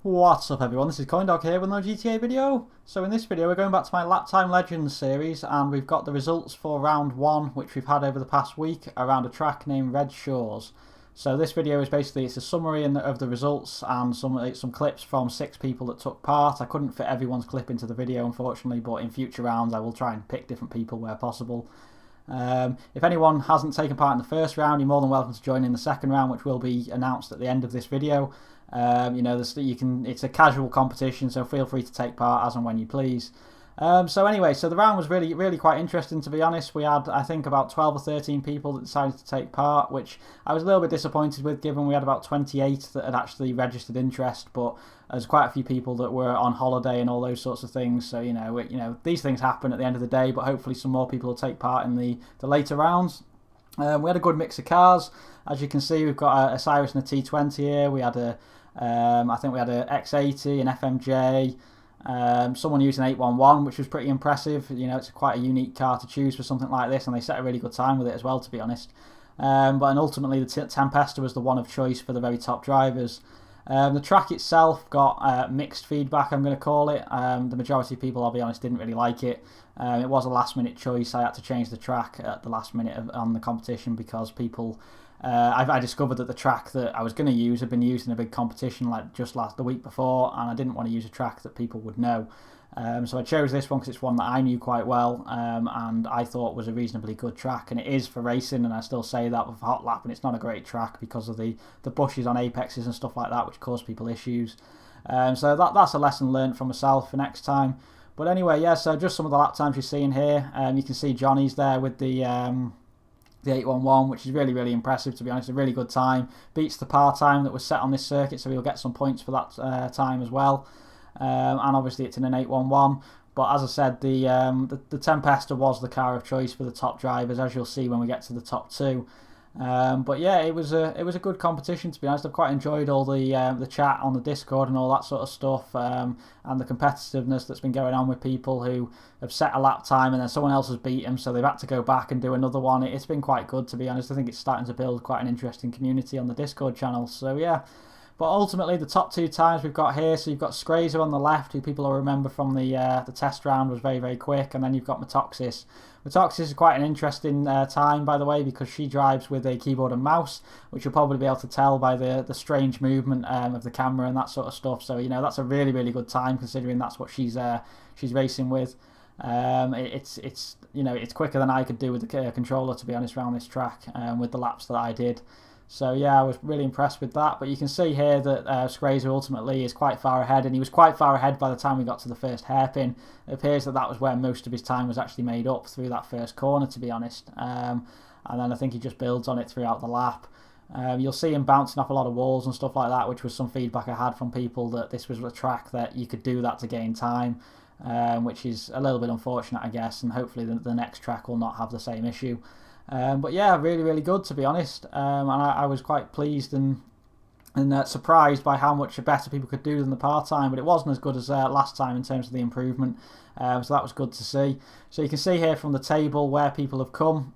What's up everyone, this is CoyneDawg here with another GTA video. So in this video we're going back to my Lap Time Legends series and we've got the results for round 1 which we've had over the past week around a track named Red Shores. So this video is basically it's a summary of the results and some clips from 6 people that took part. I couldn't fit everyone's clip into the video unfortunately, but in future rounds I will try and pick different people where possible. If anyone hasn't taken part in the first round, you're more than welcome to join in the second round, which will be announced at the end of this video. It's a casual competition, so feel free to take part as and when you please. So the round was really quite interesting, to be honest. We had, I think, about 12 or 13 people that decided to take part, which I was a little bit disappointed with, given we had about 28 that had actually registered interest, but there's quite a few people that were on holiday and all those sorts of things. So these things happen at the end of the day, but hopefully some more people will take part in the later rounds. We had a good mix of cars. As you can see, we've got a Cyrus and a T20 here. We had I think we had a X80, an FMJ. Someone using 811, which was pretty impressive. It's quite a unique car to choose for something like this, and they set a really good time with it as well, to be honest. And ultimately, the Tempesta was the one of choice for the very top drivers. The track itself got mixed feedback, I'm going to call it. The majority of people, I'll be honest, didn't really like it. It was a last-minute choice. I had to change the track at the last minute on the competition because people... I discovered that the track that I was going to use had been used in a big competition like just the week before, and I didn't want to use a track that people would know. So I chose this one because it's one that I knew quite well, and I thought was a reasonably good track, and it is for racing, and I still say that with Hot Lap, and it's not a great track because of the bushes on apexes and stuff like that, which cause people issues. So that's a lesson learned from myself for next time. But anyway, yeah, so just some of the lap times you're seeing here. You can see Johnny's there with the 811, which is really impressive, to be honest. A really good time. Beats the par time that was set on this circuit, so he'll get some points for that time as well. And obviously it's in an 811. But as I said, the Tempesta was the car of choice for the top drivers, as you'll see when we get to the top 2. But yeah, it was a good competition, to be honest. I've quite enjoyed all the chat on the Discord and all that sort of stuff, and the competitiveness that's been going on with people who have set a lap time and then someone else has beat them, so they've had to go back and do another one. It's been quite good, to be honest. I think it's starting to build quite an interesting community on the Discord channel. So yeah. But ultimately, the top 2 times we've got here, so you've got Scrazer on the left, who people will remember from the test round, was very quick, and then you've got metoxys. Metoxys is quite an interesting time, by the way, because she drives with a keyboard and mouse, which you'll probably be able to tell by the strange movement of the camera and that sort of stuff. So that's a really good time, considering that's what she's racing with. It's quicker than I could do with the controller, to be honest, around this track, with the laps that I did. So yeah, I was really impressed with that. But you can see here that Scrazer ultimately is quite far ahead, and he was quite far ahead by the time we got to the first hairpin. It appears that was where most of his time was actually made up, through that first corner, to be honest. And then I think he just builds on it throughout the lap. You'll see him bouncing off a lot of walls and stuff like that, which was some feedback I had from people that this was a track that you could do that to gain time, which is a little bit unfortunate, I guess, and hopefully the next track will not have the same issue. But yeah, really good, to be honest, and I was quite pleased and surprised by how much better people could do than the par time, but it wasn't as good as last time in terms of the improvement, so that was good to see. So you can see here from the table where people have come.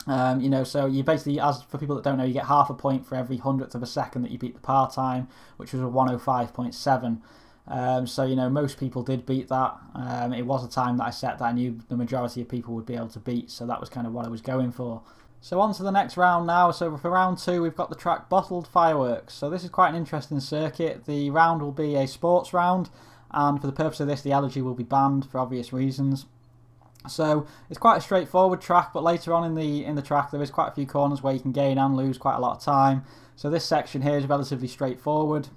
So you basically, as for people that don't know, you get half a point for every 100th of a second that you beat the par time, which was a 105.7. So most people did beat that. It was a time that I set that I knew the majority of people would be able to beat, so that was kind of what I was going for. So on to the next round now. So for round 2 we've got the track Bottled Fireworks. So this is quite an interesting circuit. The round will be a sports round, and for the purpose of this the allergy will be banned for obvious reasons. So it's quite a straightforward track, but later on in the track there is quite a few corners where you can gain and lose quite a lot of time. So this section here is relatively straightforward.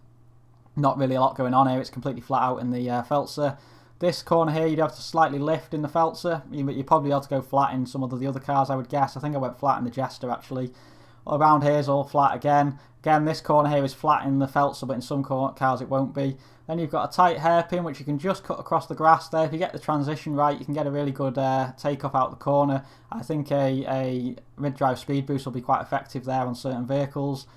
Not really a lot going on here, it's completely flat out in the Feltzer. This corner here you'd have to slightly lift in the Feltzer, you'd probably be able to go flat in some of the other cars, I would guess. I think I went flat in the Jester actually. All around here is all flat again. Again, this corner here is flat in the Feltzer, but in some cars it won't be. Then you've got a tight hairpin which you can just cut across the grass there. If you get the transition right, you can get a really good takeoff out the corner. I think a mid-drive speed boost will be quite effective there on certain vehicles.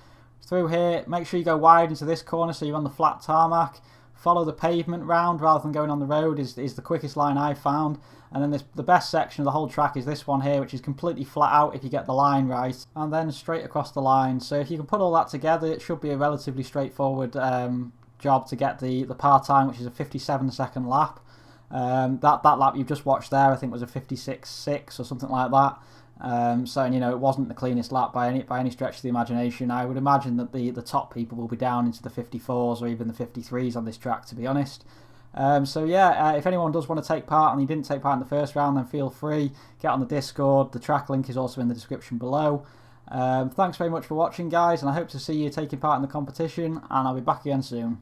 Through here, make sure you go wide into this corner so you're on the flat tarmac. Follow the pavement round rather than going on the road is the quickest line I've found. And then the best section of the whole track is this one here, which is completely flat out if you get the line right. And then straight across the line. So if you can put all that together, it should be a relatively straightforward job to get the par time, which is a 57-second lap. That lap you've just watched there, I think, was a 56.6 or something like that. So, you know, it wasn't the cleanest lap by any stretch of the imagination. I would imagine that the top people will be down into the 54s or even the 53s on this track, to be honest. So yeah, if anyone does want to take part and you didn't take part in the first round, then feel free, get on the Discord. The track link is also in the description below. Thanks very much for watching, guys, and I hope to see you taking part in the competition, and I'll be back again soon.